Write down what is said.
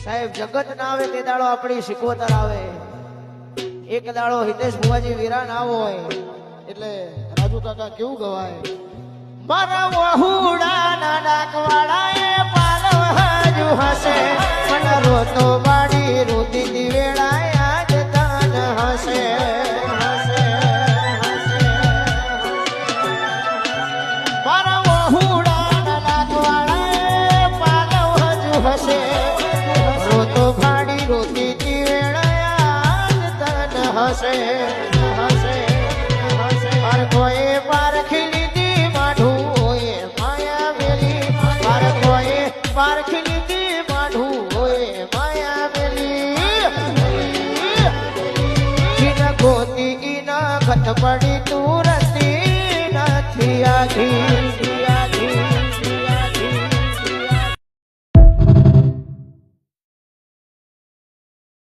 સાહેબ જગત ના આવે તે દાડો આપણી શીખવતર આવે. એક દાડો હિતેશ ભુવાજી વીરા ના હોય એટલે રાજુ કાકા કેવું ગવાય? મારા વહુડા ના ડાકવાળાએ પાલવ હજુ હશે પણ રોતો બાડી રોતી દી વેળાએ આજ તન હશે. મારા વહુડા ના ડાકવાળાએ પાલવ હજુ હશે રોતો બાડી રોતી દી વેળાએ આજ તન હશે. હર કોઈ પારખી લીધી માઢું હોય માયા મેલી. હર કોઈ પારખી લીધી માઢું હોય માયા મેલી. ગોતી ઈના ખત પડી તું